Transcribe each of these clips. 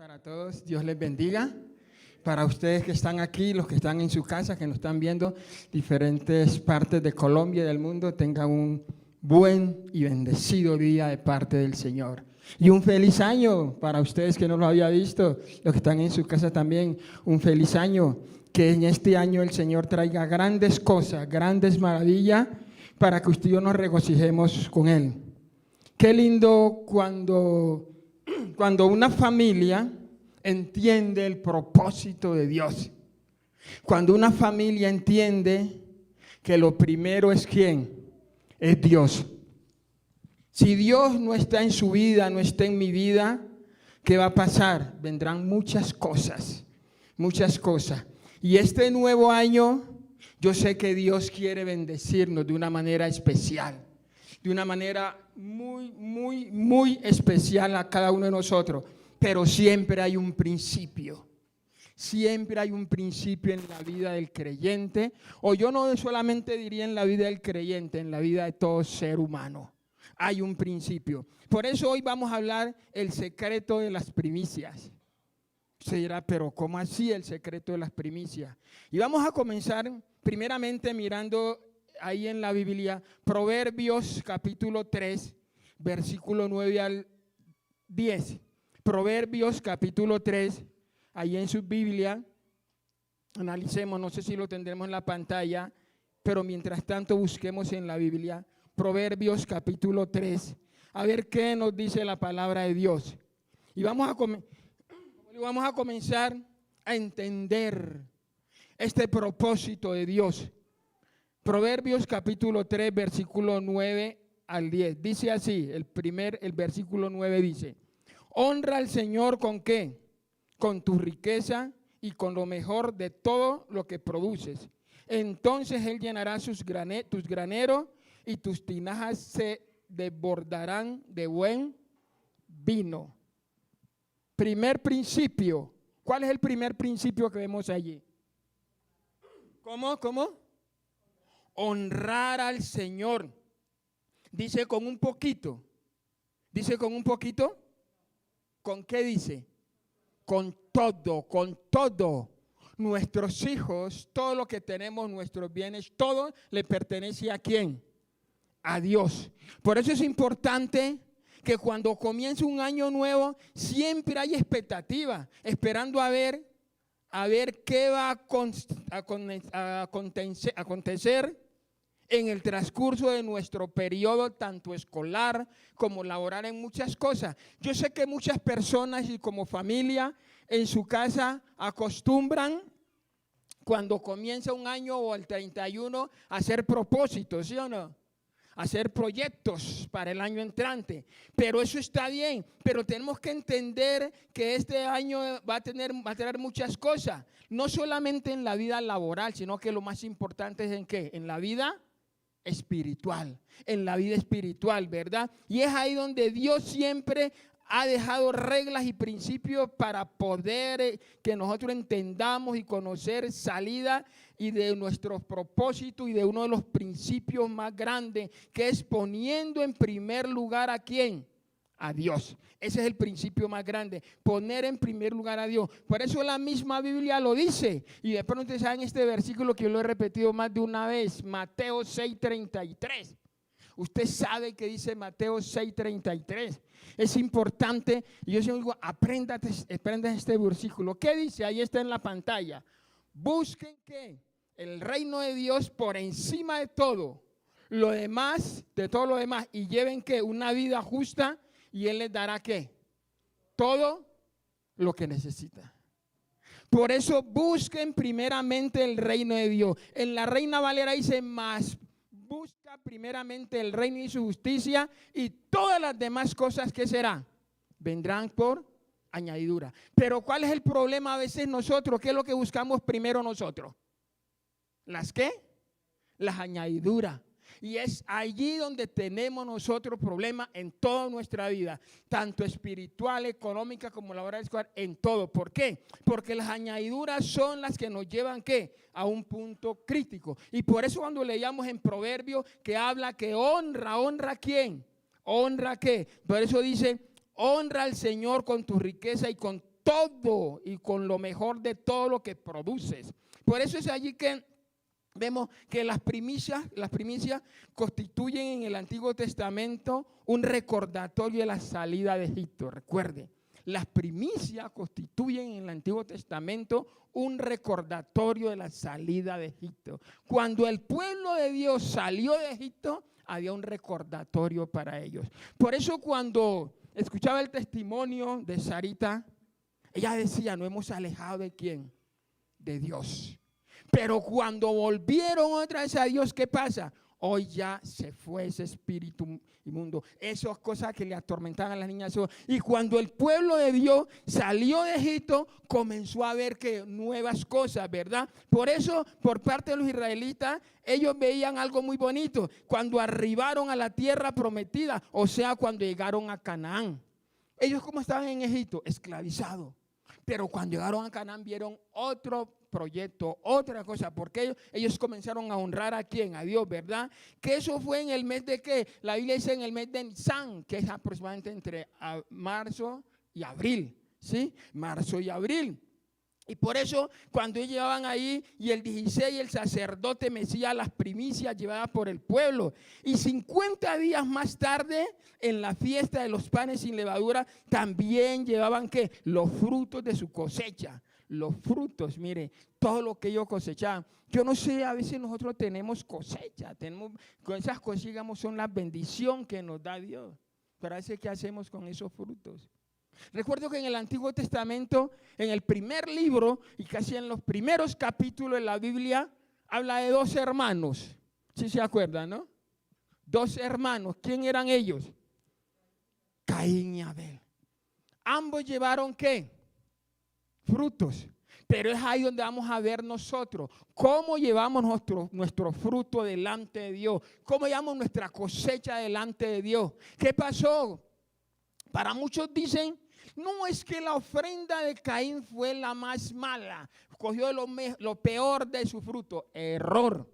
Para todos, Dios les bendiga. Para ustedes que están aquí, los que están en su casa, que nos están viendo, diferentes partes de Colombia y del mundo, tengan un buen y bendecido día de parte del Señor. Y un feliz año para ustedes que no lo había visto, los que están en su casa también, un feliz año. Que en este año el Señor traiga grandes cosas, grandes maravillas, para que usted y yo nos regocijemos con Él. Qué lindo cuando una familia entiende el propósito de Dios. Cuando una familia entiende que lo primero es ¿quién? Es Dios. Si Dios no está en su vida, no está en mi vida, ¿qué va a pasar? Vendrán muchas cosas, muchas cosas. Y este nuevo año, yo sé que Dios quiere bendecirnos de una manera especial, de una manera muy especial a cada uno de nosotros. Pero siempre hay un principio. Siempre hay un principio en la vida del creyente, o yo no solamente diría en la vida del creyente, en la vida de todo ser humano. Hay un principio. Por eso hoy vamos a hablar el secreto de las primicias. Se dirá, pero ¿cómo así el secreto de las primicias? Y vamos a comenzar primeramente mirando ahí en la Biblia, Proverbios capítulo 3, versículo 9 al 10. Proverbios capítulo 3, ahí en su Biblia, analicemos, no sé si lo tendremos en la pantalla, pero mientras tanto busquemos en la Biblia, Proverbios capítulo 3, a ver qué nos dice la palabra de Dios. Y vamos a comenzar a entender este propósito de Dios. Proverbios capítulo 3, versículo 9 al 10. Dice así, el versículo 9 dice: honra al Señor ¿con qué? Con tu riqueza y con lo mejor de todo lo que produces. Entonces Él llenará tus graneros y tus tinajas se desbordarán de buen vino. Primer principio. ¿Cuál es el primer principio que vemos allí? ¿Cómo? Honrar al Señor. Dice con un poquito. Dice con un poquito. ¿Con qué dice? Con todo. Nuestros hijos, todo lo que tenemos, nuestros bienes, todo le pertenece ¿a quién? A Dios. Por eso es importante que cuando comienza un año nuevo, siempre hay expectativa, esperando a ver qué va a acontecer en el transcurso de nuestro periodo, tanto escolar como laboral, en muchas cosas. Yo sé que muchas personas y como familia en su casa acostumbran cuando comienza un año o el 31 a hacer propósitos, ¿sí o no? Hacer proyectos para el año entrante, pero eso está bien, pero tenemos que entender que este año va a tener muchas cosas, no solamente en la vida laboral, sino que lo más importante es en ¿qué? En la vida espiritual, ¿verdad? Y es ahí donde Dios siempre ha dejado reglas y principios para poder que nosotros entendamos y conocer salida y de nuestros propósitos y de uno de los principios más grandes, que es poniendo en primer lugar ¿a quién? A Dios. Ese es el principio más grande, poner en primer lugar a Dios. Por eso la misma Biblia lo dice. Y de pronto ustedes saben este versículo que yo lo he repetido más de una vez, Mateo 6:33. Usted sabe que dice Mateo 6:33. Es importante, y yo siempre digo, aprendan este versículo. ¿Qué dice? Ahí está en la pantalla. Busquen ¿qué? El reino de Dios por encima de todo lo demás, y lleven ¿qué? Una vida justa, y Él les dará ¿qué? Todo lo que necesita. Por eso busquen primeramente el reino de Dios. En la Reina Valera dice más. Busca primeramente el reino y su justicia, y todas las demás cosas ¿qué será? Vendrán por añadidura. Pero ¿cuál es el problema a veces nosotros? ¿Qué es lo que buscamos primero nosotros? ¿Las qué? Las añadiduras. Y es allí donde tenemos nosotros problemas en toda nuestra vida, tanto espiritual, económica como laboral, en todo. ¿Por qué? Porque las añadiduras son las que nos llevan ¿qué? A un punto crítico. Y por eso cuando leíamos en Proverbios que habla que honra ¿a quién? ¿Honra qué? Por eso dice, honra al Señor con tu riqueza y con todo y con lo mejor de todo lo que produces. Por eso es allí que vemos que las primicias constituyen en el Antiguo Testamento un recordatorio de la salida de Egipto. Recuerde, las primicias constituyen en el Antiguo Testamento un recordatorio de la salida de Egipto. Cuando el pueblo de Dios salió de Egipto, había un recordatorio para ellos. Por eso cuando escuchaba el testimonio de Sarita, ella decía, no hemos alejado ¿de quién? De Dios. Pero cuando volvieron otra vez a Dios, ¿qué pasa? Hoy ya se fue ese espíritu inmundo, esas cosas que le atormentaban a las niñas. Y cuando el pueblo de Dios salió de Egipto, comenzó a ver que nuevas cosas, ¿verdad? Por eso, por parte de los israelitas, ellos veían algo muy bonito. Cuando arribaron a la tierra prometida, o sea, cuando llegaron a Canaán. Ellos, ¿cómo estaban en Egipto? Esclavizados. Pero cuando llegaron a Canaán vieron otro proyecto, otra cosa, porque ellos comenzaron a honrar ¿a quién? A Dios, ¿verdad? Que eso fue en el mes de ¿qué? La Biblia dice en el mes de Nisan, que es aproximadamente entre marzo y abril, ¿sí? Marzo y abril. Y por eso cuando ellos llevaban ahí y el 16 el sacerdote mecía las primicias llevadas por el pueblo. Y 50 días más tarde en la fiesta de los panes sin levadura también llevaban ¿qué? Los frutos de su cosecha. Los frutos, mire, todo lo que ellos cosechaban. Yo no sé, a veces nosotros tenemos cosecha, con esas cosas, digamos, son la bendición que nos da Dios. Pero a veces, ¿qué hacemos con esos frutos? Recuerdo que en el Antiguo Testamento, en el primer libro y casi en los primeros capítulos de la Biblia, habla de dos hermanos. ¿Sí se acuerdan, no? Dos hermanos. ¿Quién eran ellos? Caín y Abel. Ambos llevaron ¿qué? Frutos. Pero es ahí donde vamos a ver nosotros cómo llevamos nuestro fruto delante de Dios, cómo llevamos nuestra cosecha delante de Dios. ¿Qué pasó? Para muchos dicen, no, es que la ofrenda de Caín fue la más mala, cogió lo peor de su fruto. Error.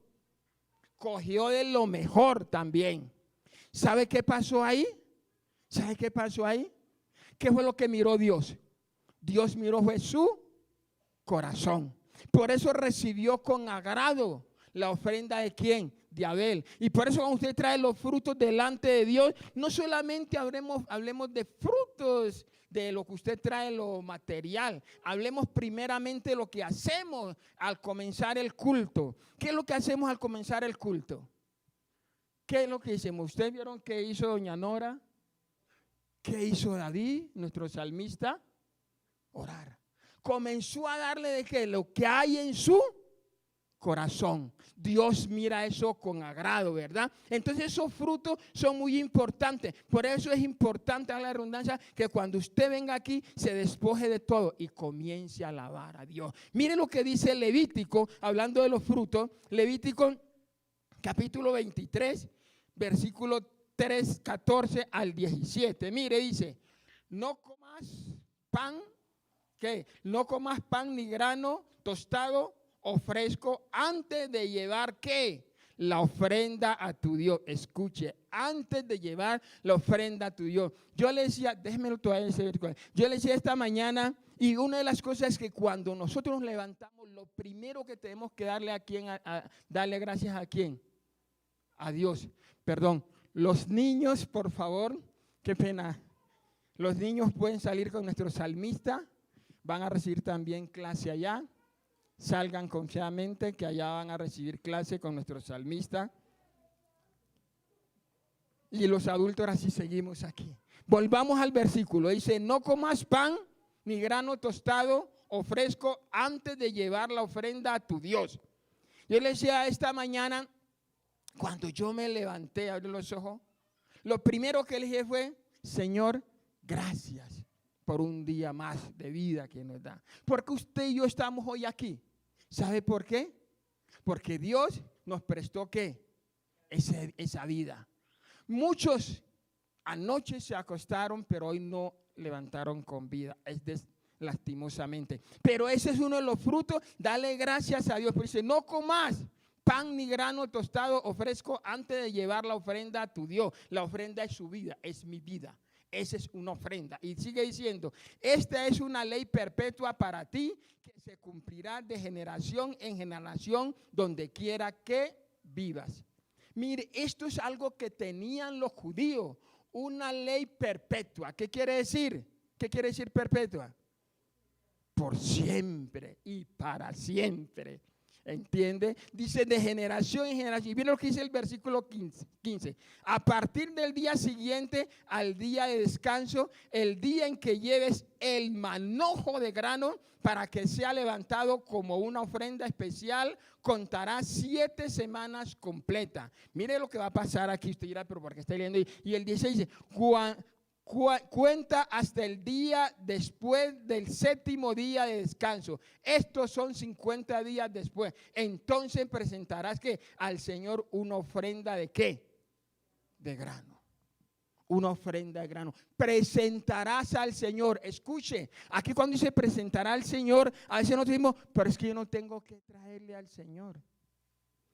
Cogió de lo mejor también. ¿Sabe qué pasó ahí? ¿Sabe qué pasó ahí? ¿Qué fue lo que miró Dios? Dios miró fue su corazón. Por eso recibió con agrado la ofrenda de ¿quién? De Abel. Y por eso cuando usted trae los frutos delante de Dios, no solamente hablemos de frutos de lo que usted trae, lo material. Hablemos primeramente de lo que hacemos al comenzar el culto. ¿Qué es lo que hacemos al comenzar el culto? ¿Qué es lo que hicimos? ¿Ustedes vieron qué hizo doña Nora? ¿Qué hizo David, nuestro salmista? Orar. Comenzó a darle de qué? Lo que hay en su corazón. Dios mira eso con agrado, ¿verdad? Entonces esos frutos son muy importantes. Por eso es importante, a la redundancia, que cuando usted venga aquí se despoje de todo y comience a alabar a Dios. Mire lo que dice Levítico, hablando de los frutos. Levítico capítulo 23, versículo 3, 14 al 17. Mire, dice, no comas pan, ¿qué? No comas pan ni grano tostado o fresco antes de llevar ¿qué? La ofrenda a tu Dios. Escuche, antes de llevar la ofrenda a tu Dios. Yo le decía, déjemelo todavía ese versículo. Yo le decía esta mañana, y una de las cosas es que cuando nosotros nos levantamos, lo primero que tenemos que darle a quién, darle gracias a quién. A Dios. Perdón. Los niños, por favor, qué pena. Los niños pueden salir con nuestro salmista. Van a recibir también clase allá. Salgan confiadamente que allá van a recibir clase con nuestro salmista. Y los adultos así seguimos aquí. Volvamos al versículo. Dice, no comas pan ni grano tostado o fresco antes de llevar la ofrenda a tu Dios. Yo le decía esta mañana, cuando yo me levanté, abrí los ojos, lo primero que le dije fue, Señor, gracias por un día más de vida que nos da. Porque usted y yo estamos hoy aquí. ¿Sabe por qué? Porque Dios nos prestó ¿qué? Esa vida. Muchos anoche se acostaron, pero hoy no levantaron con vida. Lastimosamente. Pero ese es uno de los frutos. Dale gracias a Dios. Porque dice, no comas pan ni grano tostado o fresco antes de llevar la ofrenda a tu Dios. La ofrenda es su vida, es mi vida. Esa es una ofrenda. Y sigue diciendo, esta es una ley perpetua para ti que se cumplirá de generación en generación donde quiera que vivas. Mire, esto es algo que tenían los judíos, una ley perpetua. ¿Qué quiere decir? ¿Qué quiere decir perpetua? Por siempre y para siempre. ¿Entiende? Dice de generación en generación. Y miren lo que dice el versículo 15. A partir del día siguiente al día de descanso, el día en que lleves el manojo de grano para que sea levantado como una ofrenda especial, contará 7 semanas completas. Mire lo que va a pasar aquí. Usted dirá, pero ¿por qué está leyendo? Y el 16 dice, cuenta hasta el día después del 7º día de descanso. Estos son 50 días después. Entonces presentarás que al Señor una ofrenda de ¿qué? De grano. Una ofrenda de grano. Presentarás al Señor. Escuche, aquí cuando dice presentará al Señor, a veces nosotros decimos, pero es que yo no tengo que traerle al Señor.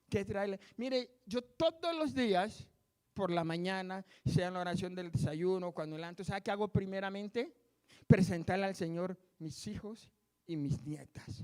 ¿Qué traerle? Mire, yo todos los días por la mañana, sea en la oración del desayuno, cuando levanto, ¿sabe qué hago primeramente? Presentarle al Señor mis hijos y mis nietas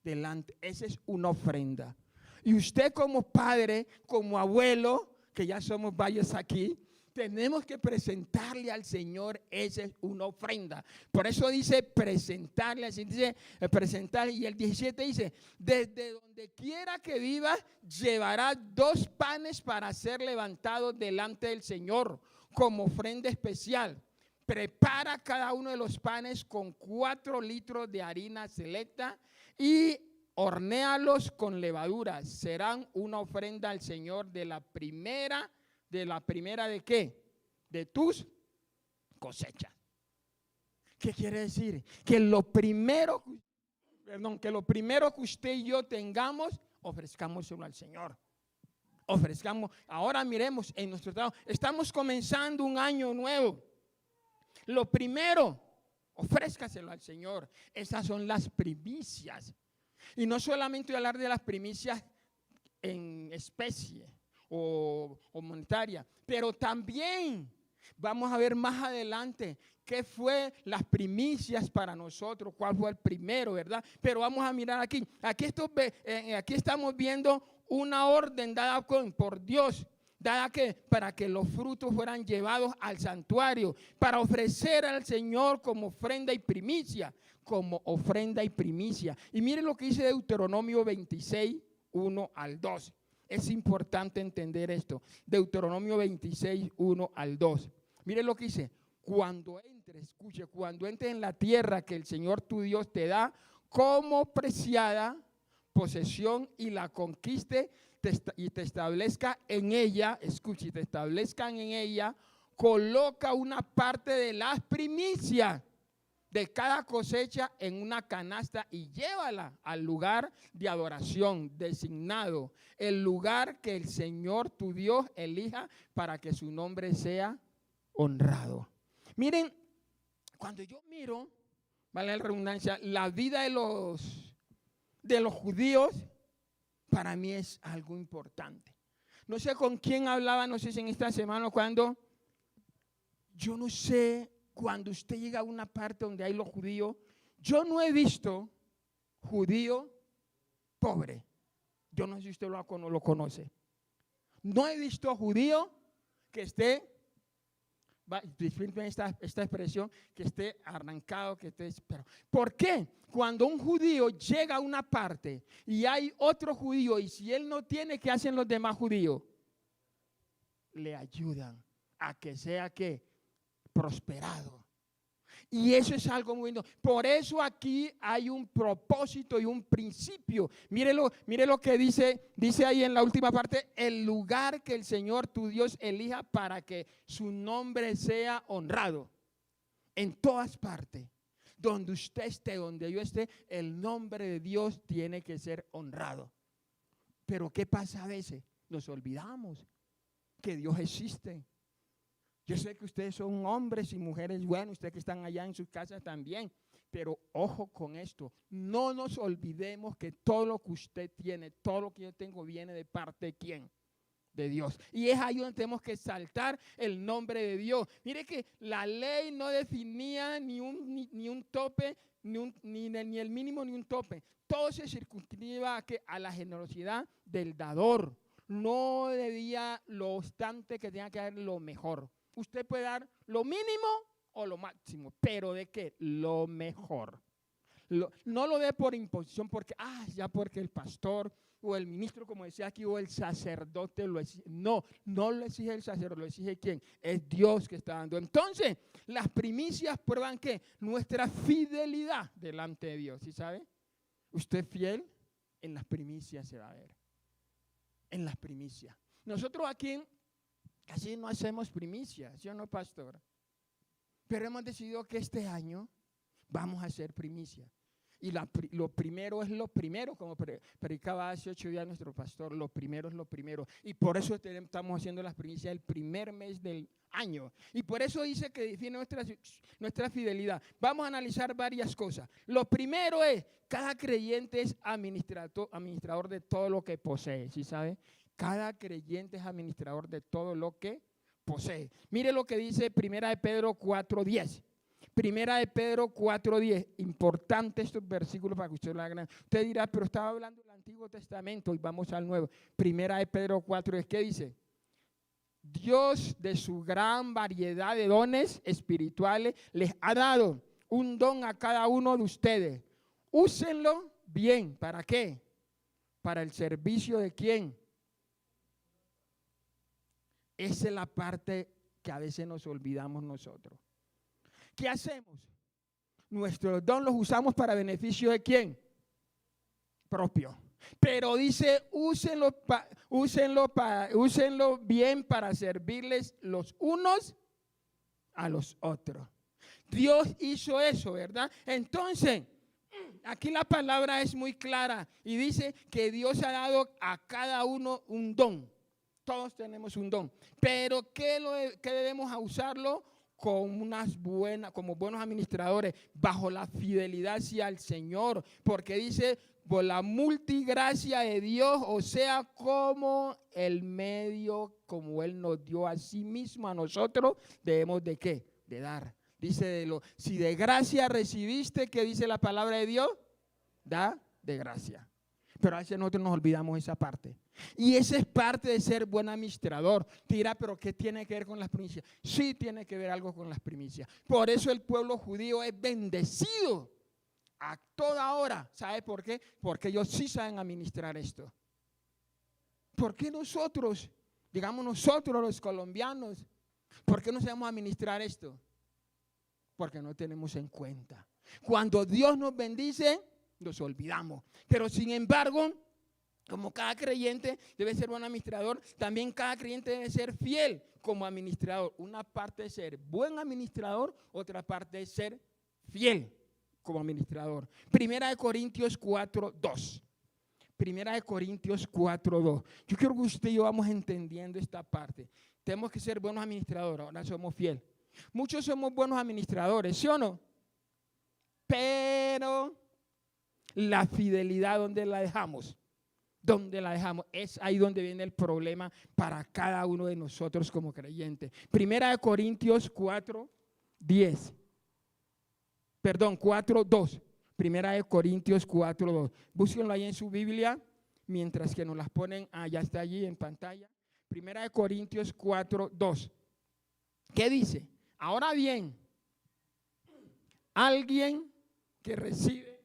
delante. Esa es una ofrenda. Y usted como padre, como abuelo, que ya somos varios aquí, tenemos que presentarle al Señor, esa es una ofrenda. Por eso dice presentarle, así dice presentarle. Y el 17 dice, desde donde quiera que viva, llevará 2 panes para ser levantados delante del Señor como ofrenda especial. Prepara cada uno de los panes con 4 litros de harina selecta y hornéalos con levadura. Serán una ofrenda al Señor de la primera ¿de qué? De tus cosechas. ¿Qué quiere decir? Que lo primero que usted y yo tengamos, ofrezcámoselo al Señor. Ofrezcamos. Ahora miremos en nuestro trabajo. Estamos comenzando un año nuevo. Lo primero, ofrézcaselo al Señor. Esas son las primicias. Y no solamente hablar de las primicias en especie o monetaria, pero también vamos a ver más adelante qué fue las primicias para nosotros, cuál fue el primero, ¿verdad? Pero vamos a mirar aquí estamos viendo una orden dada por Dios, dada para que los frutos fueran llevados al santuario, para ofrecer al Señor como ofrenda y primicia, Y miren lo que dice Deuteronomio 26, 1 al 2. Es importante entender esto. Deuteronomio 26, 1 al 2. Mire lo que dice. Cuando entres en la tierra que el Señor tu Dios te da como preciada posesión y la conquiste y te establezca en ella, y te establezcan en ella, coloca una parte de las primicias de cada cosecha en una canasta y llévala al lugar de adoración designado, el lugar que el Señor tu Dios elija para que su nombre sea honrado. Miren, cuando yo miro, vale la redundancia, la vida de los judíos, para mí es algo importante. No sé con quién hablaba, no sé si en esta semana o cuando, yo no sé. Cuando usted llega a una parte donde hay los judíos, yo no he visto judío pobre. Yo no sé si usted lo conoce. No he visto judío que esté, disfruten esta expresión, que esté arrancado, que esté. Pero, ¿por qué? Cuando un judío llega a una parte y hay otro judío, y si él no tiene, ¿qué hacen los demás judíos? Le ayudan a que sea prosperado. Y eso es algo muy lindo. Por eso aquí hay un propósito y un principio. Mire lo que dice ahí en la última parte, el lugar que el Señor tu Dios elija para que su nombre sea honrado. En todas partes, donde usted esté, donde yo esté, el nombre de Dios tiene que ser honrado. Pero ¿qué pasa a veces? Nos olvidamos que Dios existe. Yo sé que ustedes son hombres y mujeres, bueno, ustedes que están allá en sus casas también, pero ojo con esto, no nos olvidemos que todo lo que usted tiene, todo lo que yo tengo viene de parte de ¿quién? de Dios. Y es ahí donde tenemos que exaltar el nombre de Dios. Mire que la ley no definía ni un tope, ni el mínimo ni un tope. Todo se circunscribía a la generosidad del dador. No debía, lo obstante, que tenga que dar lo mejor. Usted puede dar lo mínimo o lo máximo, pero ¿de qué? Lo mejor. No lo dé por imposición, porque, ya porque el pastor o el ministro, como decía aquí, o el sacerdote lo exige. No lo exige el sacerdote, lo exige ¿quién? Es Dios que está dando. Entonces, las primicias prueban ¿qué? Nuestra fidelidad delante de Dios. ¿Sí sabe? Usted es fiel, en las primicias se va a ver. En las primicias. Nosotros aquí casi no hacemos primicias, ¿sí o no, pastor? Pero hemos decidido que este año vamos a hacer primicias. Y lo primero es lo primero, como predicaba hace 8 días nuestro pastor, lo primero es lo primero. Y por eso estamos haciendo las primicias el primer mes del año. Y por eso dice que define nuestra fidelidad. Vamos a analizar varias cosas. Lo primero es, cada creyente es administrador de todo lo que posee, ¿sí sabe? Cada creyente es administrador de todo lo que posee. Mire lo que dice 1 Pedro 4:10. 1 Pedro 4:10, importante estos versículos para que usted lo haga. Usted dirá, pero estaba hablando del Antiguo Testamento y vamos al Nuevo. 1 Pedro 4:10, ¿qué dice? Dios de su gran variedad de dones espirituales les ha dado un don a cada uno de ustedes. Úsenlo bien. ¿Para qué? Para el servicio de ¿quién? Esa es la parte que a veces nos olvidamos nosotros. ¿Qué hacemos? Nuestros dones los usamos para beneficio de ¿quién? Propio. Pero dice, úsenlo bien para servirles los unos a los otros. Dios hizo eso, ¿verdad? Entonces, aquí la palabra es muy clara y dice que Dios ha dado a cada uno un don. Todos tenemos un don. Pero ¿qué debemos usarlo? Como buenos administradores, bajo la fidelidad hacia el Señor, porque dice, por la multigracia de Dios, o sea, como el medio, como Él nos dio a sí mismo, a nosotros, debemos de ¿qué? De dar. Dice, si de gracia recibiste, ¿qué dice la palabra de Dios? Da de gracia. Pero a veces nosotros nos olvidamos esa parte. Y esa es parte de ser buen administrador. Te dirá, pero ¿qué tiene que ver con las primicias? Sí tiene que ver algo con las primicias. Por eso el pueblo judío es bendecido a toda hora. ¿Sabe por qué? Porque ellos sí saben administrar esto. ¿Por qué nosotros, digamos nosotros los colombianos, por qué no sabemos administrar esto? Porque no tenemos en cuenta. Cuando Dios nos bendice, nos olvidamos. Pero sin embargo, como cada creyente debe ser buen administrador, también cada creyente debe ser fiel como administrador. Una parte es ser buen administrador, otra parte es ser fiel como administrador. 1 Corintios 4:2. 1 Corintios 4:2. Yo quiero que usted y yo vamos entendiendo esta parte. Tenemos que ser buenos administradores, ahora somos fieles. Muchos somos buenos administradores, ¿sí o no? Pero la fidelidad, ¿dónde la dejamos? ¿Dónde la dejamos? Es ahí donde viene el problema para cada uno de nosotros como creyentes. 1 Corintios 4:10. Perdón, 4:2. 1 Corintios 4:2. Búsquenlo ahí en su Biblia, mientras que nos las ponen, ya está allí en pantalla. 1 Corintios 4:2. ¿Qué dice? Ahora bien, alguien que recibe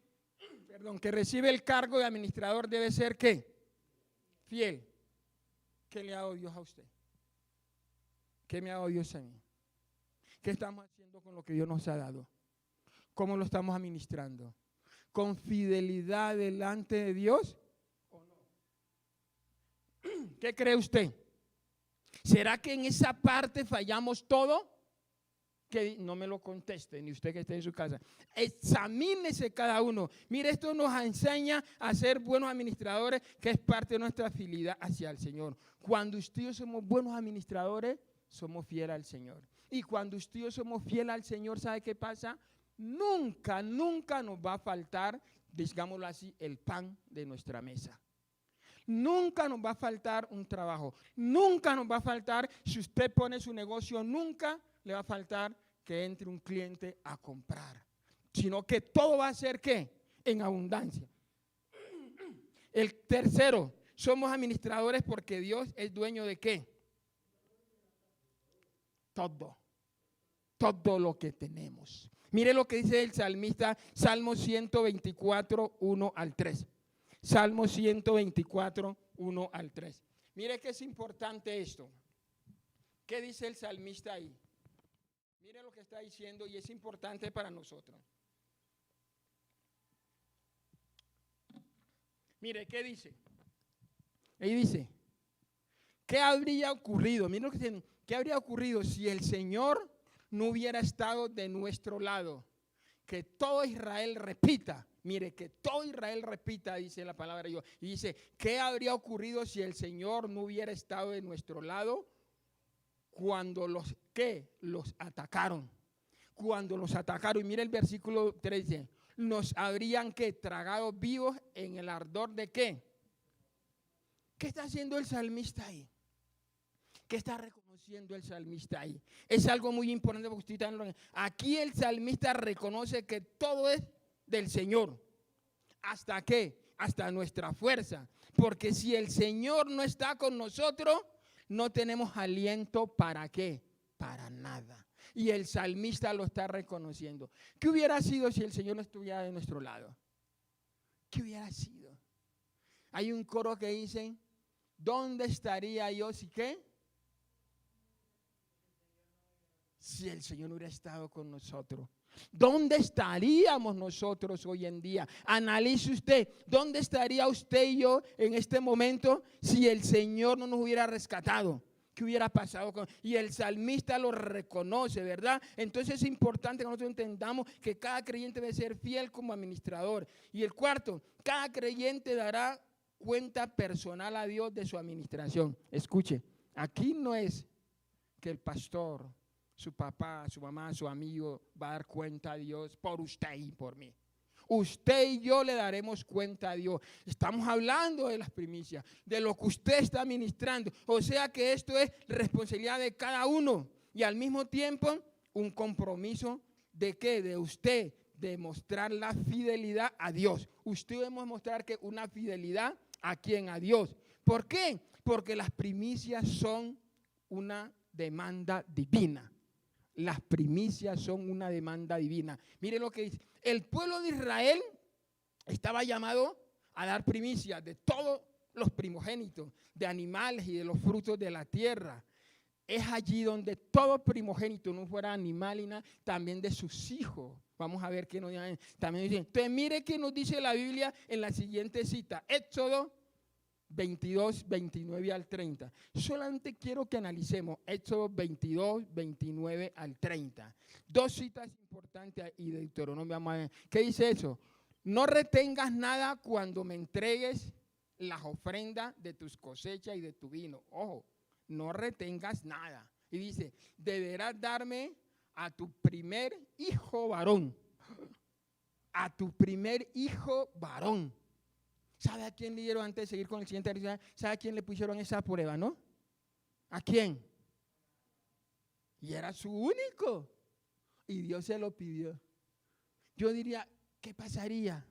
el cargo de administrador debe ser ¿qué? Fiel. ¿Qué le ha dado Dios a usted? ¿Qué me ha dado Dios a mí? ¿Qué estamos haciendo con lo que Dios nos ha dado? ¿Cómo lo estamos administrando? ¿Con fidelidad delante de Dios o no? ¿Qué cree usted? ¿Será que en esa parte fallamos todo? Que no me lo conteste, ni usted que esté en su casa. Examínese cada uno. Mire, esto nos enseña a ser buenos administradores, que es parte de nuestra fidelidad hacia el Señor. Cuando usted y yo somos buenos administradores, somos fieles al Señor. Y cuando usted y yo somos fieles al Señor, ¿sabe qué pasa? Nunca nos va a faltar, digámoslo así, el pan de nuestra mesa. Nunca nos va a faltar un trabajo. Nunca nos va a faltar, si usted pone su negocio, nunca le va a faltar que entre un cliente a comprar. Sino que todo va a ser, ¿qué? En abundancia. El tercero, somos administradores porque Dios es dueño de ¿qué? Todo. Todo lo que tenemos. Mire lo que dice el salmista, Salmo 124, 1 al 3. Salmo 124, 1 al 3. Mire que es importante esto. ¿Qué dice el salmista ahí? Mire lo que está diciendo y es importante para nosotros. Mire, ¿qué dice? Ahí dice, ¿qué habría ocurrido? Mire lo que dice, ¿qué habría ocurrido si el Señor no hubiera estado de nuestro lado? Que todo Israel repita. Mire, que todo Israel repita, dice la palabra de Dios. Y dice, ¿qué habría ocurrido si el Señor no hubiera estado de nuestro lado cuando los atacaron? Cuando los atacaron. Y mire el versículo 3 dice, nos habrían tragado vivos en el ardor de ¿qué? ¿Qué está haciendo el salmista ahí? ¿Qué está reconociendo el salmista ahí? Es algo muy importante porque usted está aquí el salmista reconoce que todo es del Señor. ¿Hasta qué? Hasta nuestra fuerza. Porque si el Señor no está con nosotros, no tenemos aliento ¿para qué? Para nada. Y el salmista lo está reconociendo. ¿Qué hubiera sido si el Señor no estuviera de nuestro lado? ¿Qué hubiera sido? Hay un coro que dice, ¿dónde estaría yo si qué? Si el Señor no hubiera estado con nosotros. ¿Dónde estaríamos nosotros hoy en día? Analice usted, ¿dónde estaría usted y yo en este momento si el Señor no nos hubiera rescatado? ¿Qué hubiera pasado con? Y el salmista lo reconoce, ¿verdad? Entonces es importante que nosotros entendamos que cada creyente debe ser fiel como administrador. Y el cuarto, cada creyente dará cuenta personal a Dios de su administración. Escuche, aquí no es que el pastor, su papá, su mamá, su amigo va a dar cuenta a Dios por usted y por mí. Usted y yo le daremos cuenta a Dios. Estamos hablando de las primicias, de lo que usted está administrando. O sea que esto es responsabilidad de cada uno y al mismo tiempo un compromiso de ¿qué? De usted, de mostrar la fidelidad a Dios. Usted debe mostrar que una fidelidad a quién, a Dios. ¿Por qué? Porque las primicias son una demanda divina. Las primicias son una demanda divina. Mire lo que dice. El pueblo de Israel estaba llamado a dar primicias de todos los primogénitos, de animales y de los frutos de la tierra. Es allí donde todo primogénito, no fuera animal y nada, también de sus hijos. Vamos a ver qué nos dice. También dice. Entonces mire qué nos dice la Biblia en la siguiente cita. Éxodo 22, 29 al 30. Solamente quiero que analicemos Éxodo 22, 29 al 30. Dos citas importantes y de Deuteronomio. Vamos a ver. ¿Qué dice eso? No retengas nada cuando me entregues las ofrendas de tus cosechas y de tu vino. Ojo, no retengas nada. Y dice, deberás darme a tu primer hijo varón. A tu primer hijo varón. ¿Sabe a quién le dieron antes de seguir con el siguiente ritual? ¿Sabe a quién le pusieron esa prueba, no? ¿A quién? Y era su único. Y Dios se lo pidió. Yo diría, ¿qué pasaría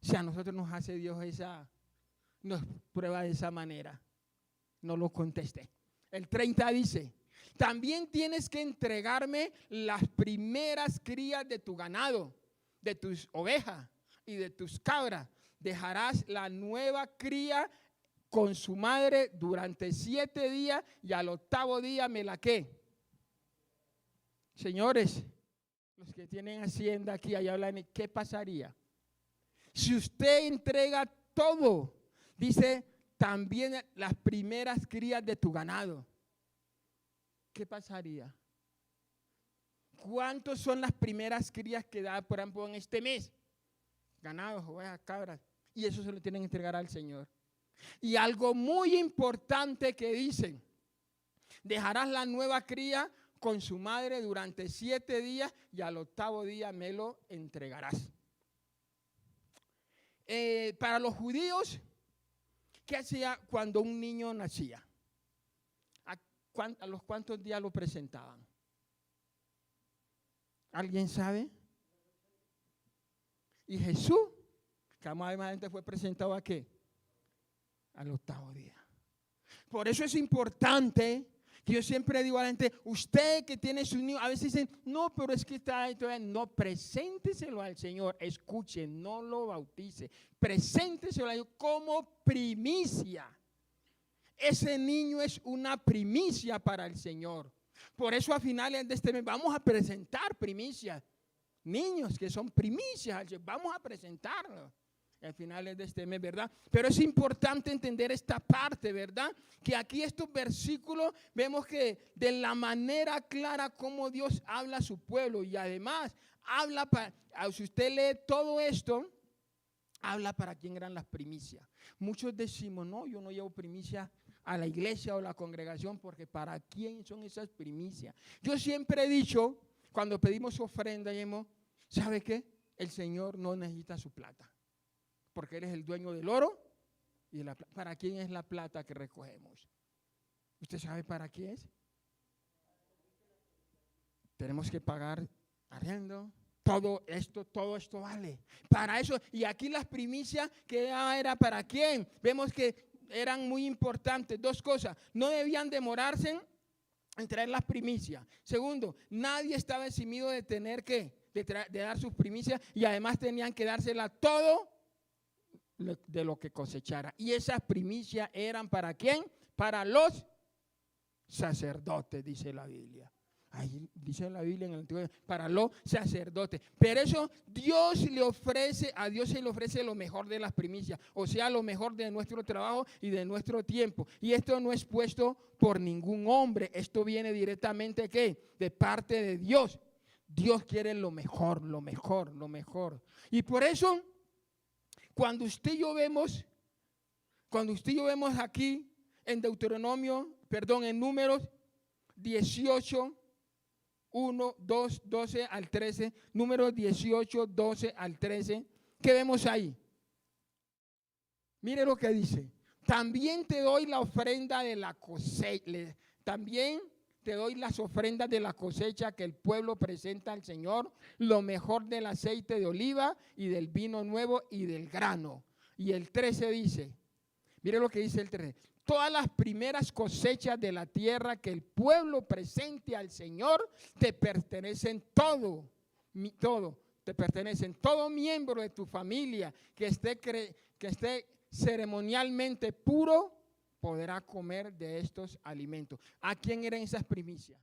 si a nosotros nos hace Dios nos prueba de esa manera? No lo contesté. El 30 dice, también tienes que entregarme las primeras crías de tu ganado, de tus ovejas y de tus cabras. Dejarás la nueva cría con su madre durante 7 días y al 8º día me la ¿qué? Señores, los que tienen hacienda aquí, allá hablan, ¿qué pasaría? Si usted entrega todo, dice, también las primeras crías de tu ganado, ¿qué pasaría? ¿Cuántos son las primeras crías que da, por ejemplo, en este mes? Ganados, ovejas, cabras. Y eso se lo tienen que entregar al Señor. Y algo muy importante que dicen, dejarás la nueva cría con su madre durante 7 días y al 8º día me lo entregarás. Para los judíos, ¿Qué hacía cuando un niño nacía? ¿A los cuántos días lo presentaban? ¿Alguien sabe? Y Jesús, que más adelante fue presentado ¿a qué? Al 8º día. Por eso es importante que yo siempre digo a la gente, usted que tiene su niño, a veces dicen, no, pero es que está ahí todavía. No, presénteselo al Señor, escuche, no lo bautice, presénteselo al Señor como primicia. Ese niño es una primicia para el Señor. Por eso a finales de este mes vamos a presentar primicias. Niños que son primicias, vamos a presentarlos a finales de este mes, ¿verdad? Pero es importante entender esta parte, ¿verdad? Que aquí estos versículos vemos que de la manera clara como Dios habla a su pueblo y además habla para, si usted lee todo esto, habla para quién eran las primicias. Muchos decimos, no, yo no llevo primicias a la iglesia o la congregación porque para quién son esas primicias. Yo siempre he dicho, cuando pedimos su ofrenda, ¿sabe qué? El Señor no necesita su plata, porque Él es el dueño del oro y de la plata. ¿Para quién es la plata que recogemos? ¿Usted sabe para qué es? Tenemos que pagar arriendo. Todo esto vale. Para eso, y aquí las primicias, que era para quién. Vemos que eran muy importantes. Dos cosas, no debían demorarse en traer las primicias. Segundo, nadie estaba eximido de tener que, de dar sus primicias, y además tenían que dársela todo de lo que cosechara. Y esas primicias eran ¿para quién? Para los sacerdotes, dice la Biblia. Ahí dice la Biblia en el Antiguo, para los sacerdotes. Pero eso a Dios se le ofrece lo mejor de las primicias, o sea, lo mejor de nuestro trabajo y de nuestro tiempo. Y esto no es puesto por ningún hombre, esto viene directamente ¿qué? De parte de Dios. Dios quiere lo mejor, lo mejor, lo mejor. Y por eso, cuando usted y yo vemos aquí en en Números 18, 1, 2, 12 al 13, Números 18, 12 al 13, ¿qué vemos ahí? Mire lo que dice. También te doy la ofrenda de la cosecha. También te doy las ofrendas de la cosecha que el pueblo presenta al Señor, lo mejor del aceite de oliva y del vino nuevo y del grano. Y el 13 dice, mire lo que dice el 13. Todas las primeras cosechas de la tierra que el pueblo presente al Señor te pertenecen todo. Te pertenecen. Todo miembro de tu familia que esté ceremonialmente puro podrá comer de estos alimentos. ¿A quién eran esas primicias?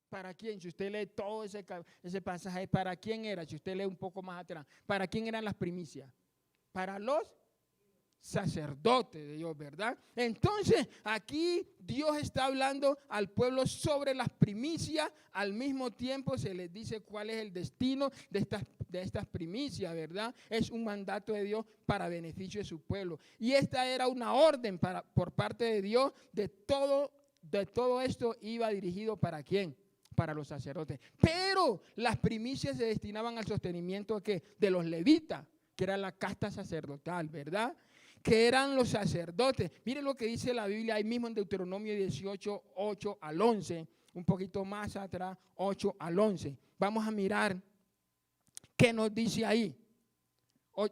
¿Para quién? Si usted lee todo ese pasaje, ¿para quién era? Si usted lee un poco más atrás, ¿para quién eran las primicias? Para los sacerdote de Dios, ¿verdad? Entonces, aquí Dios está hablando al pueblo sobre las primicias, al mismo tiempo se les dice cuál es el destino de estas primicias, ¿verdad? Es un mandato de Dios para beneficio de su pueblo. Y esta era una orden por parte de Dios de todo esto iba dirigido ¿para quién? Para los sacerdotes. Pero las primicias se destinaban al sostenimiento de los levitas, que era la casta sacerdotal, ¿verdad? Que eran los sacerdotes. Miren lo que dice la Biblia ahí mismo en Deuteronomio 18, 8 al 11, un poquito más atrás, 8 al 11. Vamos a mirar qué nos dice ahí.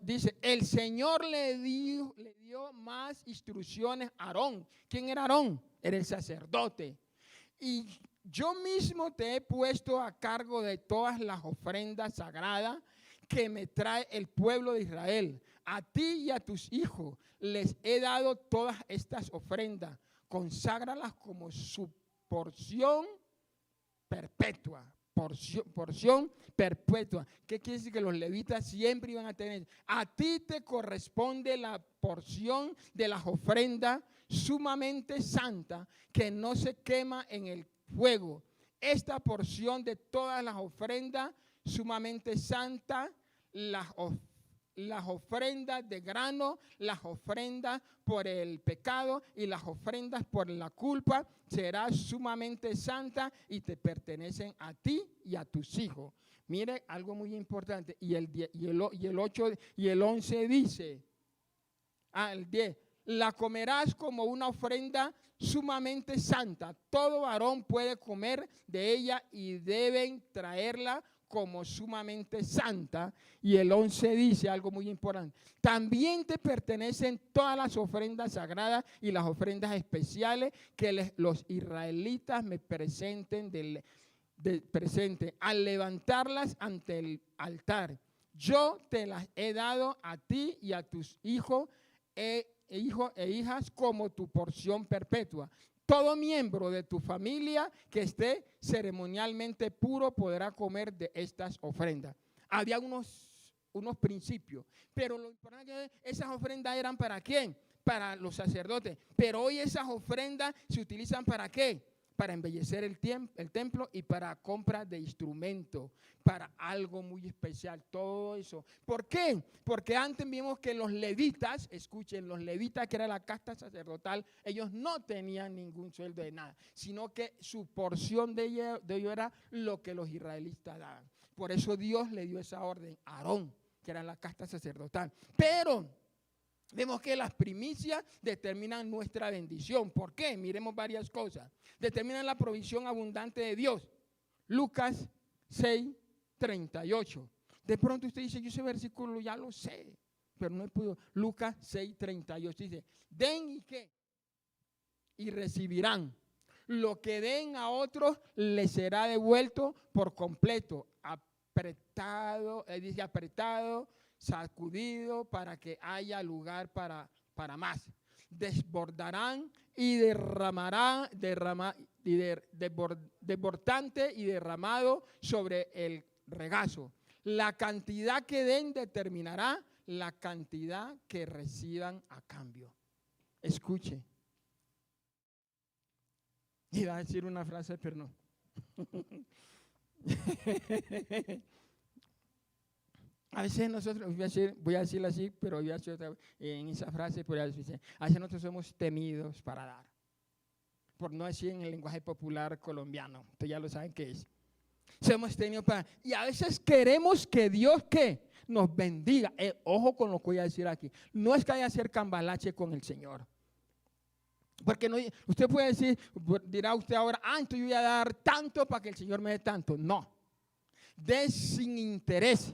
Dice, el Señor le dio más instrucciones a Aarón. ¿Quién era Aarón? Era el sacerdote. Y yo mismo te he puesto a cargo de todas las ofrendas sagradas que me trae el pueblo de Israel. A ti y a tus hijos les he dado todas estas ofrendas. Conságralas como su porción perpetua. Porción perpetua. ¿Qué quiere decir? Que los levitas siempre iban a tener. A ti te corresponde la porción de las ofrendas sumamente santa que no se quema en el fuego. Esta porción de todas las ofrendas sumamente santa, las ofrendas de grano, las ofrendas por el pecado y las ofrendas por la culpa, será sumamente santa y te pertenecen a ti y a tus hijos. Mire, algo muy importante. Y el 8 y el 11 dice, el 10, la comerás como una ofrenda sumamente santa. Todo varón puede comer de ella y deben traerla como sumamente santa. Y el 11 dice algo muy importante. También te pertenecen todas las ofrendas sagradas y las ofrendas especiales que los israelitas me presenten presente al levantarlas ante el altar. Yo te las he dado a ti y a tus hijos e hijas como tu porción perpetua. Todo miembro de tu familia que esté ceremonialmente puro podrá comer de estas ofrendas. Había unos principios, pero lo importante es que esas ofrendas eran ¿para quién? Para los sacerdotes. Pero hoy esas ofrendas se utilizan ¿para qué? Para embellecer el templo y para compra de instrumentos, para algo muy especial, todo eso. ¿Por qué? Porque antes vimos que los levitas, escuchen, los levitas, que era la casta sacerdotal, ellos no tenían ningún sueldo de nada, sino que su porción de ellos era lo que los israelitas daban. Por eso Dios le dio esa orden a Aarón, que era la casta sacerdotal. Pero vemos que las primicias determinan nuestra bendición. ¿Por qué? Miremos varias cosas. Determinan la provisión abundante de Dios. Lucas 6:38. De pronto usted dice, yo ese versículo ya lo sé, pero no he podido. Lucas 6:38 dice, den y qué, y recibirán. Lo que den a otros les será devuelto por completo. Dice apretado, sacudido para que haya lugar para más. Desbordarán y derramarán, desbordante y derramado sobre el regazo. La cantidad que den determinará la cantidad que reciban a cambio. Escuche. Iba a decir una frase, pero no. A veces nosotros, voy a decirlo así, pero voy a decir otra vez, en esa frase, a veces nosotros somos temidos para dar. Por no decir en el lenguaje popular colombiano, ustedes ya lo saben qué es. Somos temidos para, y a veces queremos que Dios, ¿qué? Nos bendiga. Ojo con lo que voy a decir aquí. No es que haya que hacer cambalache con el Señor. Porque no, usted puede decir, dirá usted ahora, entonces yo voy a dar tanto para que el Señor me dé tanto. No. De sin interés.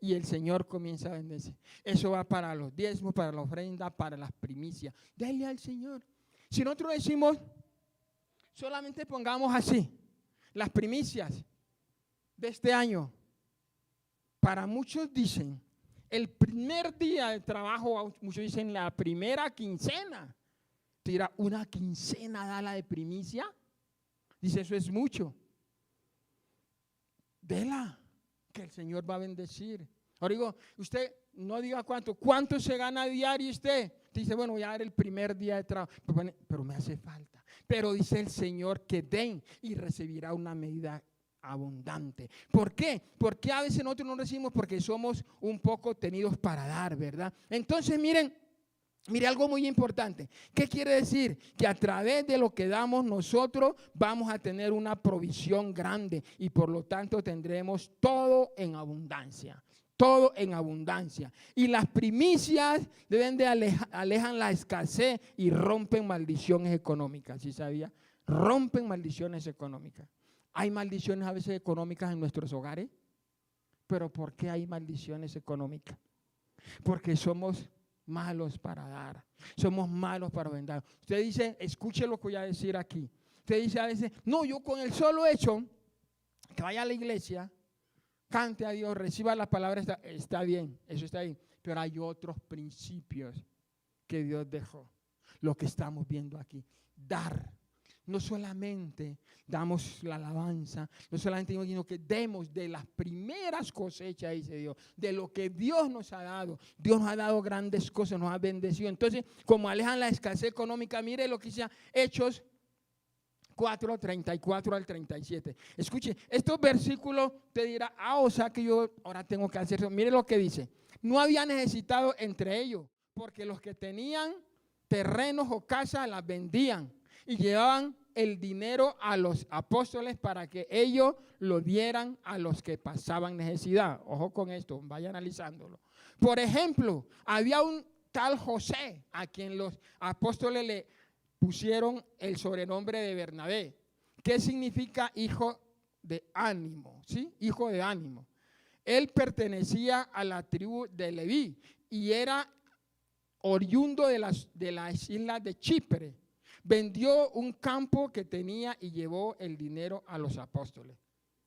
Y el Señor comienza a bendecir. Eso va para los diezmos, para la ofrenda, para las primicias. Dale al Señor. Si nosotros decimos, solamente pongamos así, las primicias de este año. Para muchos dicen, el primer día de trabajo, muchos dicen la primera quincena. Tira una quincena, dala de primicia. Dice, eso es mucho. Dela, que el Señor va a bendecir. Ahora digo, usted no diga cuánto se gana diario usted. Dice, bueno, voy a dar el primer día de trabajo, pero me hace falta. Pero dice el Señor que den y recibirá una medida abundante. ¿Por qué? Porque a veces nosotros no recibimos porque somos un poco tenidos para dar, ¿verdad? Entonces, mire algo muy importante. ¿Qué quiere decir? Que a través de lo que damos nosotros vamos a tener una provisión grande y por lo tanto tendremos todo en abundancia. Todo en abundancia. Y las primicias deben de alejan la escasez y rompen maldiciones económicas. ¿Sí sabía? Rompen maldiciones económicas. Hay maldiciones a veces económicas en nuestros hogares. ¿Pero por qué hay maldiciones económicas? Porque somos malos para dar, somos malos para vender. Usted dice, escuche lo que voy a decir aquí. Usted dice a veces, no, yo con el solo hecho que vaya a la iglesia, cante a Dios, reciba la palabra, está bien, eso está bien. Pero hay otros principios que Dios dejó, lo que estamos viendo aquí. Dar. No solamente damos la alabanza, no solamente sino que demos de las primeras cosechas, dice Dios, de lo que Dios nos ha dado. Dios nos ha dado grandes cosas, nos ha bendecido. Entonces, como alejan la escasez económica, mire lo que dice Hechos 4, 34 al 37. Escuche, estos versículos te dirá, o sea que yo ahora tengo que hacer eso. Mire lo que dice. No había necesitado entre ellos, porque los que tenían terrenos o casas las vendían y llevaban el dinero a los apóstoles para que ellos lo dieran a los que pasaban necesidad. Ojo con esto, vaya analizándolo. Por ejemplo, había un tal José, a quien los apóstoles le pusieron el sobrenombre de Bernabé. ¿Qué significa hijo de ánimo? ¿Sí? Hijo de ánimo. Él pertenecía a la tribu de Leví y era oriundo de las islas de Chipre. Vendió un campo que tenía y llevó el dinero a los apóstoles.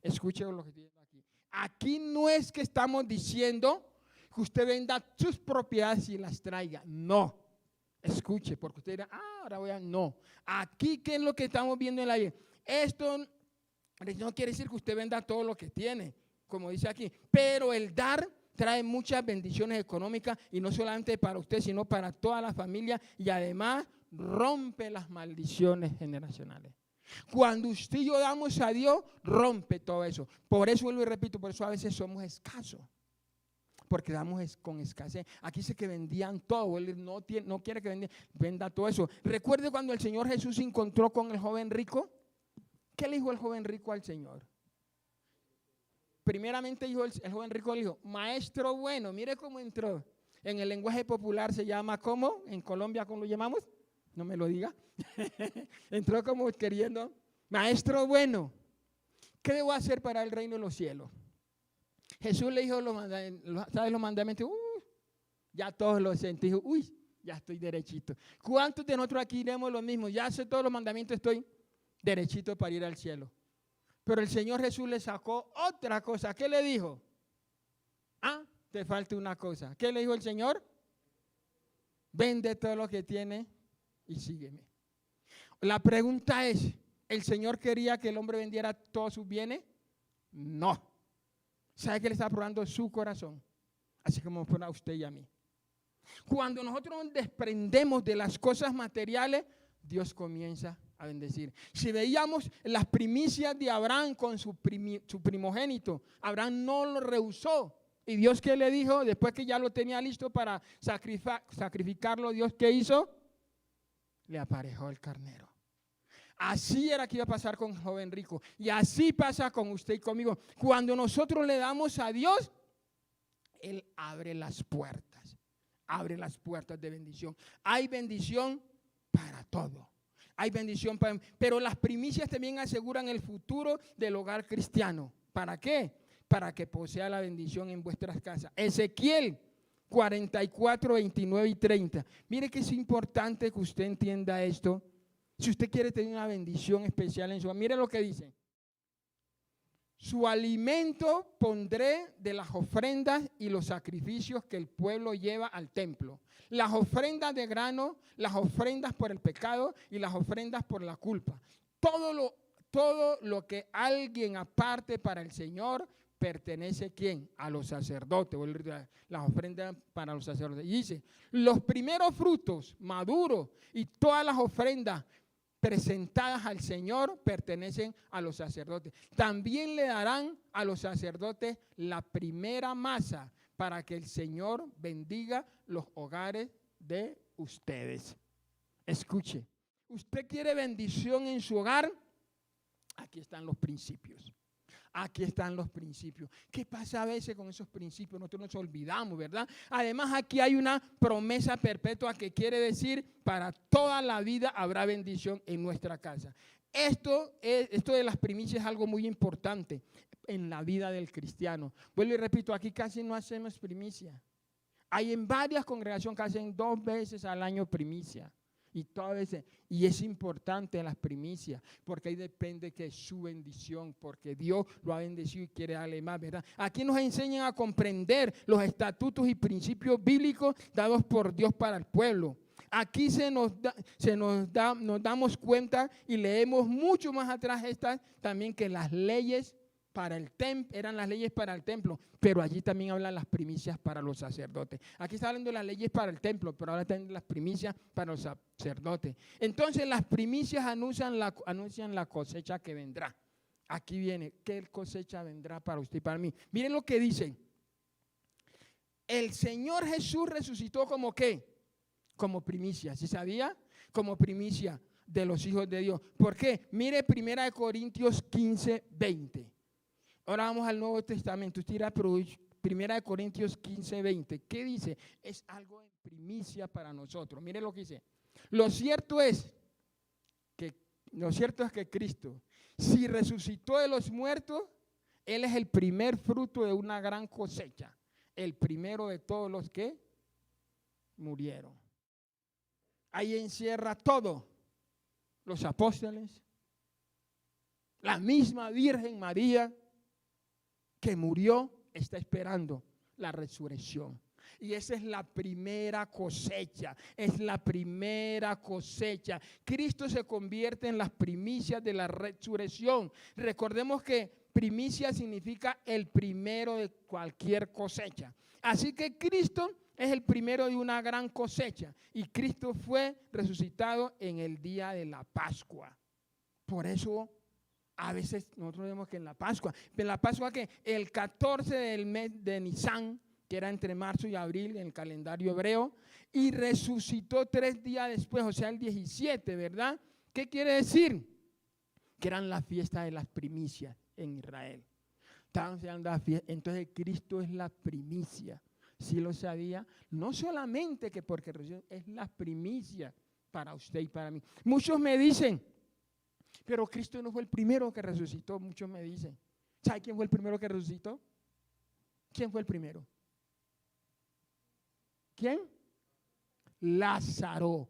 Escuchen lo que estoy diciendo aquí. Aquí no es que estamos diciendo que usted venda sus propiedades y las traiga. No. Escuche, porque usted dirá, ahora voy a... No. Aquí, ¿qué es lo que estamos viendo en la Biblia? Esto no quiere decir que usted venda todo lo que tiene, como dice aquí. Pero el dar trae muchas bendiciones económicas y no solamente para usted, sino para toda la familia y además rompe las maldiciones generacionales. Cuando usted y yo damos a Dios, rompe todo eso. Por eso vuelvo y repito, por eso a veces somos escasos. Porque damos con escasez. Aquí dice que vendían todo. Él no quiere que venda todo eso. Recuerde cuando el Señor Jesús se encontró con el joven rico. ¿Qué le dijo el joven rico al Señor? Primeramente dijo el joven rico, le dijo, maestro bueno. Mire cómo entró. En el lenguaje popular se llama ¿cómo? En Colombia, ¿cómo lo llamamos? No me lo diga. Entró como queriendo, maestro bueno, ¿qué debo hacer para el reino de los cielos? Jesús le dijo, ¿sabes los mandamientos? Ya todos los sentí, ya estoy derechito. ¿Cuántos de nosotros aquí diremos lo mismo? Ya sé todos los mandamientos, estoy derechito para ir al cielo. Pero el Señor Jesús le sacó otra cosa. ¿Qué le dijo? Te falta una cosa. ¿Qué le dijo el Señor? Vende todo lo que tiene y sígueme. La pregunta es, ¿el Señor quería que el hombre vendiera todos sus bienes? No. ¿Sabe que le está probando su corazón? Así como para usted y a mí. Cuando nosotros nos desprendemos de las cosas materiales, Dios comienza a bendecir. Si veíamos las primicias de Abraham con su primogénito, Abraham no lo rehusó. ¿Y Dios qué le dijo? Después que ya lo tenía listo para sacrificarlo, ¿Dios qué hizo? Le aparejó el carnero. Así era que iba a pasar con el joven rico. Y así pasa con usted y conmigo. Cuando nosotros le damos a Dios, Él abre las puertas. Abre las puertas de bendición. Hay bendición para todo. Hay bendición para... Pero las primicias también aseguran el futuro del hogar cristiano. ¿Para qué? Para que posea la bendición en vuestras casas. Ezequiel 44, 29 y 30. Mire que es importante que usted entienda esto. Si usted quiere tener una bendición especial en su vida, mire lo que dice. Su alimento pondré de las ofrendas y los sacrificios que el pueblo lleva al templo. Las ofrendas de grano, las ofrendas por el pecado y las ofrendas por la culpa. Todo lo que alguien aparte para el Señor pertenece, ¿quién? A los sacerdotes. Las ofrendas para los sacerdotes. Y dice, los primeros frutos maduros y todas las ofrendas presentadas al Señor pertenecen a los sacerdotes. También le darán a los sacerdotes la primera masa para que el Señor bendiga los hogares de ustedes. Escuche, ¿usted quiere bendición en su hogar? Aquí están los principios. Aquí están los principios. ¿Qué pasa a veces con esos principios? Nosotros nos olvidamos, ¿verdad? Además, aquí hay una promesa perpetua que quiere decir para toda la vida habrá bendición en nuestra casa. Esto de las primicias es algo muy importante en la vida del cristiano. Vuelvo y repito, aquí casi no hacemos primicia. Hay en varias congregaciones que hacen 2 veces al año primicia. Y es importante las primicias, porque ahí depende que es su bendición, porque Dios lo ha bendecido y quiere darle más, ¿verdad? Aquí nos enseñan a comprender los estatutos y principios bíblicos dados por Dios para el pueblo. Aquí nos damos cuenta y leemos mucho más atrás también que las leyes para el templo, eran las leyes para el templo, pero allí también hablan las primicias para los sacerdotes. Aquí está hablando de las leyes para el templo, pero ahora también las primicias para los sacerdotes. Entonces las primicias anuncian la cosecha que vendrá. Aquí viene, ¿qué cosecha vendrá para usted y para mí? Miren lo que dice. El Señor Jesús resucitó como ¿qué? Como primicia, ¿sí sabía? Como primicia de los hijos de Dios. ¿Por qué? Mire 1 Corintios 15, 20. Ahora vamos al Nuevo Testamento. Usted dirá, pero 1 Corintios 15, 20. ¿Qué dice? Es algo en primicia para nosotros. Mire lo que dice. Lo cierto es que Cristo, si resucitó de los muertos, Él es el primer fruto de una gran cosecha, el primero de todos los que murieron. Ahí encierra todo. Los apóstoles, la misma Virgen María que murió, está esperando la resurrección. Y esa es la primera cosecha, es la primera cosecha. Cristo se convierte en las primicias de la resurrección. Recordemos que primicia significa el primero de cualquier cosecha. Así que Cristo es el primero de una gran cosecha. Y Cristo fue resucitado en el día de la Pascua. Por eso a veces nosotros vemos que en la Pascua que el 14 del mes de Nisan, que era entre marzo y abril en el calendario hebreo, y resucitó 3 días después, o sea el 17, ¿verdad? ¿Qué quiere decir? Que eran las fiestas de las primicias en Israel. Entonces Cristo es la primicia. Si lo sabía, no solamente que porque es la primicia para usted y para mí. Muchos me dicen, pero Cristo no fue el primero que resucitó. Muchos me dicen, ¿sabe quién fue el primero que resucitó? ¿Quién fue el primero? ¿Quién? Lázaro.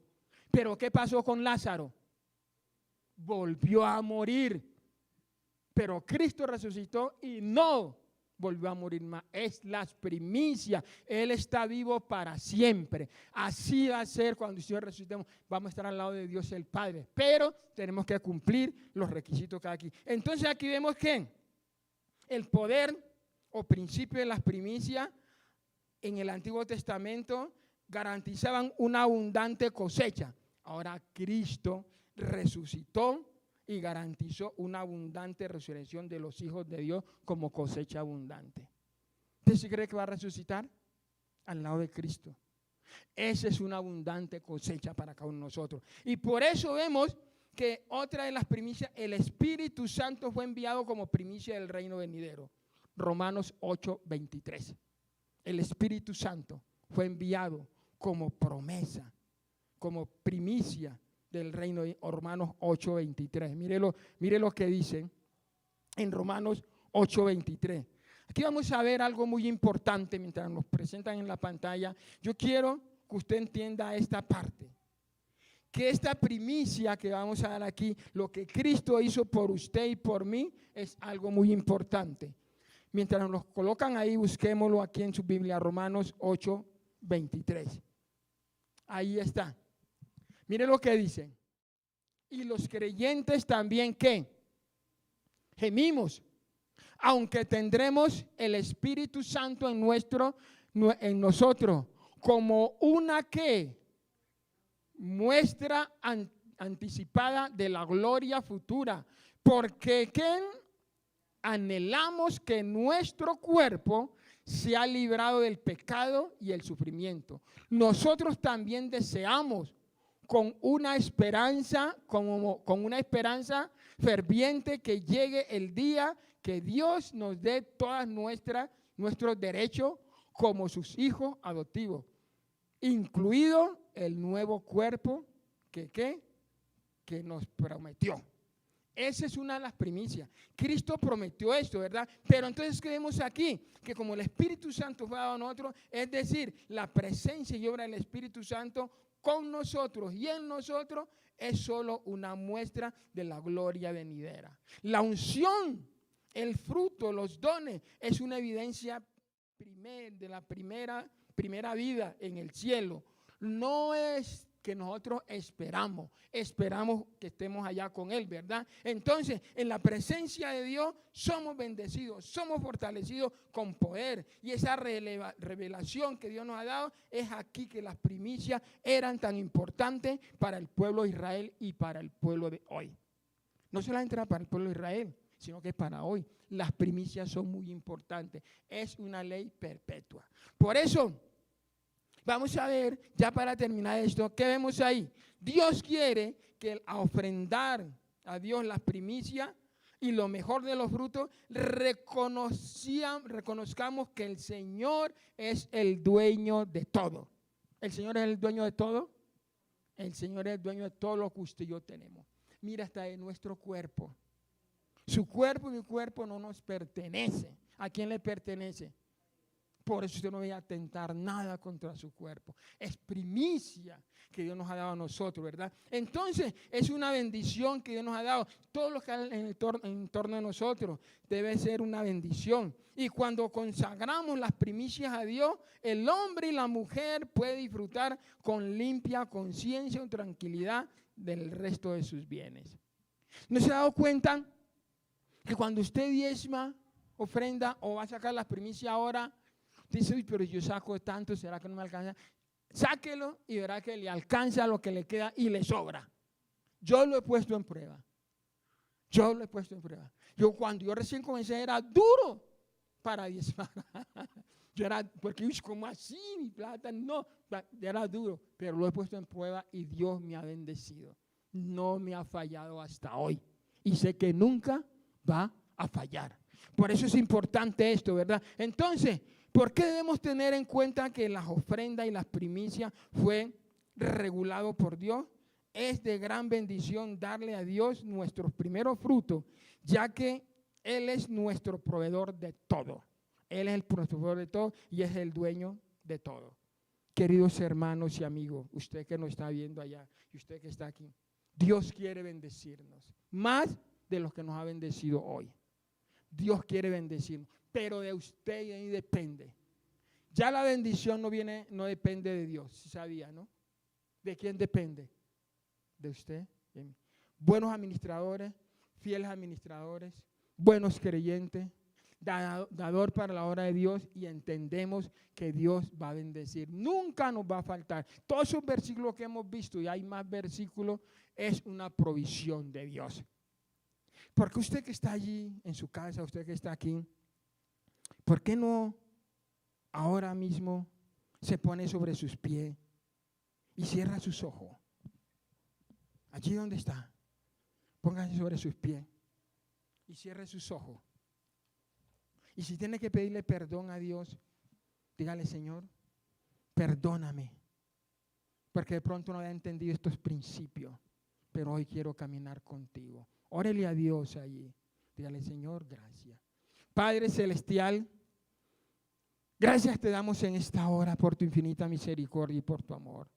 ¿Pero qué pasó con Lázaro? Volvió a morir. Pero Cristo resucitó y no volvió a morir más. Es las primicias. Él está vivo para siempre. Así va a ser cuando Dios resucitemos. Vamos a estar al lado de Dios el Padre. Pero tenemos que cumplir los requisitos que hay aquí. Entonces aquí vemos que el poder o principio de las primicias en el Antiguo Testamento garantizaban una abundante cosecha. Ahora Cristo resucitó y garantizó una abundante resurrección de los hijos de Dios como cosecha abundante. ¿Usted sí cree que va a resucitar? Al lado de Cristo. Esa es una abundante cosecha para cada uno de nosotros. Y por eso vemos que otra de las primicias, el Espíritu Santo fue enviado como primicia del reino venidero. Romanos 8:23. El Espíritu Santo fue enviado como promesa, como primicia del reino de Romanos 8:23. Mire lo que dice en Romanos 8:23. Aquí vamos a ver algo muy importante mientras nos presentan en la pantalla. Yo quiero que usted entienda esta parte. Que esta primicia que vamos a dar aquí, lo que Cristo hizo por usted y por mí, es algo muy importante. Mientras nos colocan ahí, busquémoslo aquí en su Biblia, Romanos 8:23. Ahí está. Mire lo que dice. Y los creyentes también, ¿qué? Gemimos, aunque tendremos el Espíritu Santo en nosotros, como una ¿qué? Muestra anticipada de la gloria futura. Porque ¿qué? Anhelamos que nuestro cuerpo sea librado del pecado y el sufrimiento. Nosotros también deseamos con una esperanza ferviente que llegue el día que Dios nos dé todas nuestros derechos como sus hijos adoptivos, incluido el nuevo cuerpo que nos prometió. Esa es una de las primicias. Cristo prometió esto, ¿verdad? Pero entonces, ¿qué vemos aquí? Que como el Espíritu Santo fue dado a nosotros, es decir, la presencia y obra del Espíritu Santo con nosotros y en nosotros es solo una muestra de la gloria venidera. La unción, el fruto, los dones, es una evidencia de la primera vida en el cielo. No es que nosotros esperamos que estemos allá con Él, ¿verdad? Entonces, en la presencia de Dios somos bendecidos, somos fortalecidos con poder. Y esa revelación que Dios nos ha dado es aquí que las primicias eran tan importantes para el pueblo de Israel y para el pueblo de hoy. No solamente para el pueblo de Israel, sino que para hoy. Las primicias son muy importantes. Es una ley perpetua. Por eso, vamos a ver, ya para terminar esto, ¿qué vemos ahí? Dios quiere que a ofrendar a Dios las primicias, y lo mejor de los frutos, reconozcamos que el Señor es el dueño de todo. ¿El Señor es el dueño de todo? El Señor es el dueño de todo lo que usted y yo tenemos. Mira, hasta de nuestro cuerpo. Su cuerpo y mi cuerpo no nos pertenece. ¿A quién le pertenece? Por eso usted no debe atentar nada contra su cuerpo. Es primicia que Dios nos ha dado a nosotros, ¿verdad? Entonces, es una bendición que Dios nos ha dado. Todo lo que hay en torno de nosotros debe ser una bendición. Y cuando consagramos las primicias a Dios, el hombre y la mujer pueden disfrutar con limpia conciencia y tranquilidad del resto de sus bienes. ¿No se ha dado cuenta que cuando usted diezma, ofrenda o va a sacar las primicias ahora, dice, uy, pero yo saco tanto, ¿será que no me alcanza? Sáquelo y verá que le alcanza lo que le queda y le sobra. Yo lo he puesto en prueba. Cuando yo recién comencé era duro para diezmar. Yo era, porque como así, mi plata, no, era duro, pero lo he puesto en prueba y Dios me ha bendecido. No me ha fallado hasta hoy. Y sé que nunca va a fallar. Por eso es importante esto, ¿verdad? Entonces, ¿por qué debemos tener en cuenta que las ofrendas y las primicias fue regulado por Dios? Es de gran bendición darle a Dios nuestros primeros frutos, ya que Él es nuestro proveedor de todo. Él es el proveedor de todo y es el dueño de todo. Queridos hermanos y amigos, usted que nos está viendo allá y usted que está aquí, Dios quiere bendecirnos, más de los que nos ha bendecido hoy. Dios quiere bendecirnos, pero de usted y de mí depende. Ya la bendición no depende de Dios, si sabía, ¿no? ¿De quién depende? De usted, de mí. Buenos administradores, fieles administradores, buenos creyentes, dador para la obra de Dios, y entendemos que Dios va a bendecir. Nunca nos va a faltar. Todos esos versículos que hemos visto, y hay más versículos, es una provisión de Dios. Porque usted que está allí en su casa, usted que está aquí, ¿por qué no ahora mismo se pone sobre sus pies y cierra sus ojos? Allí donde está, póngase sobre sus pies y cierre sus ojos. Y si tiene que pedirle perdón a Dios, dígale, Señor, perdóname, porque de pronto no había entendido estos principios, pero hoy quiero caminar contigo. Órele a Dios allí. Dígale, Señor, gracias. Padre celestial, gracias te damos en esta hora por tu infinita misericordia y por tu amor.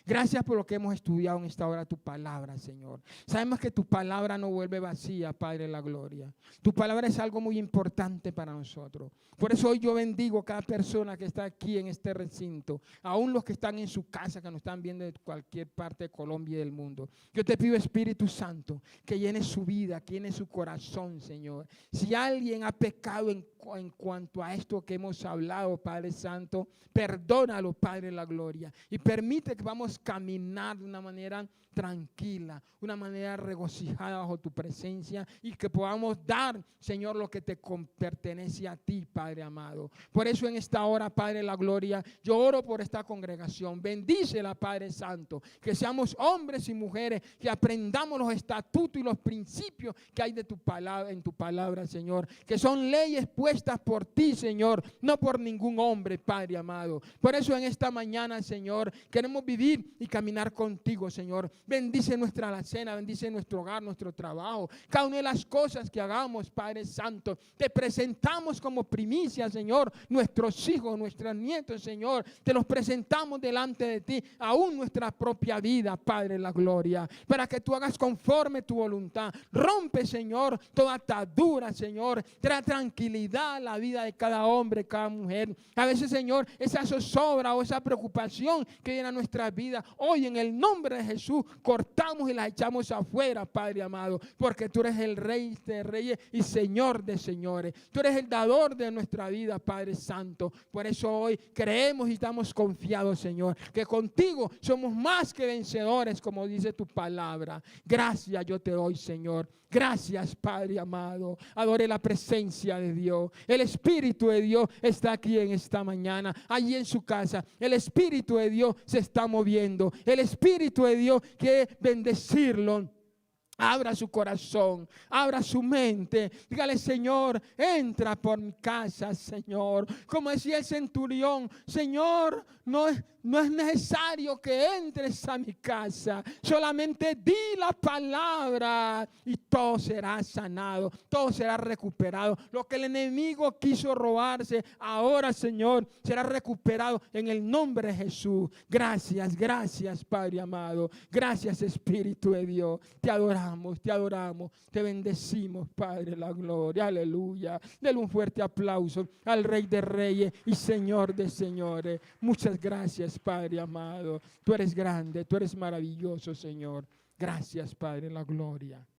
Gracias por lo que hemos estudiado en esta hora, tu palabra, Señor. Sabemos que tu palabra no vuelve vacía, Padre de la gloria. Tu palabra es algo muy importante para nosotros. Por eso hoy yo bendigo a cada persona que está aquí en este recinto, aún los que están en su casa, que nos están viendo de cualquier parte de Colombia y del mundo. Yo te pido, Espíritu Santo, que llene su vida, que llene su corazón, Señor. Si alguien ha pecado en cuanto a esto que hemos hablado, Padre Santo, perdónalo, Padre de la gloria, y permite que vamos a caminar de una manera tranquila, una manera regocijada bajo tu presencia, y que podamos dar, Señor, lo que te pertenece a ti, Padre amado. Por eso en esta hora, Padre de la gloria, yo oro por esta congregación. Bendícela, Padre Santo, que seamos hombres y mujeres, que aprendamos los estatutos y los principios que hay de tu palabra, en tu palabra, Señor, que son leyes puestas por ti, Señor, no por ningún hombre, Padre amado. Por eso en esta mañana, Señor, queremos vivir y caminar contigo, Señor. Bendice nuestra alacena, bendice nuestro hogar, nuestro trabajo, cada una de las cosas que hagamos, Padre Santo. Te presentamos como primicia, Señor, nuestros hijos, nuestros nietos, Señor. Te los presentamos delante de ti, aún nuestra propia vida, Padre de la gloria, para que tú hagas conforme tu voluntad. Rompe, Señor, toda atadura, Señor. Trae tranquilidad a la vida de cada hombre, cada mujer. A veces, Señor, esa zozobra o esa preocupación que viene a nuestra vida, hoy en el nombre de Jesús cortamos y la echamos afuera, Padre amado, porque tú eres el Rey de reyes y Señor de señores. Tú eres el dador de nuestra vida, Padre Santo. Por eso hoy creemos y estamos confiados, Señor, que contigo somos más que vencedores, como dice tu palabra. Gracias yo te doy, Señor. Gracias, Padre amado. Adore la presencia de Dios. El Espíritu de Dios está aquí en esta mañana, allí en su casa. El Espíritu de Dios se está moviendo. El Espíritu de Dios quiere bendecirlo. Abra su corazón, abra su mente. Dígale, Señor, entra por mi casa, Señor. Como decía el centurión, Señor, no es necesario que entres a mi casa. Solamente di la palabra y todo será sanado, todo será recuperado. Lo que el enemigo quiso robarse, ahora, Señor, será recuperado en el nombre de Jesús. Gracias, gracias, Padre amado. Gracias, Espíritu de Dios. Te adoramos, te bendecimos, Padre, la gloria, aleluya. Dale un fuerte aplauso al Rey de Reyes y Señor de Señores. Muchas gracias, Padre amado. Tú eres grande, tú eres maravilloso, Señor. Gracias, Padre, la gloria.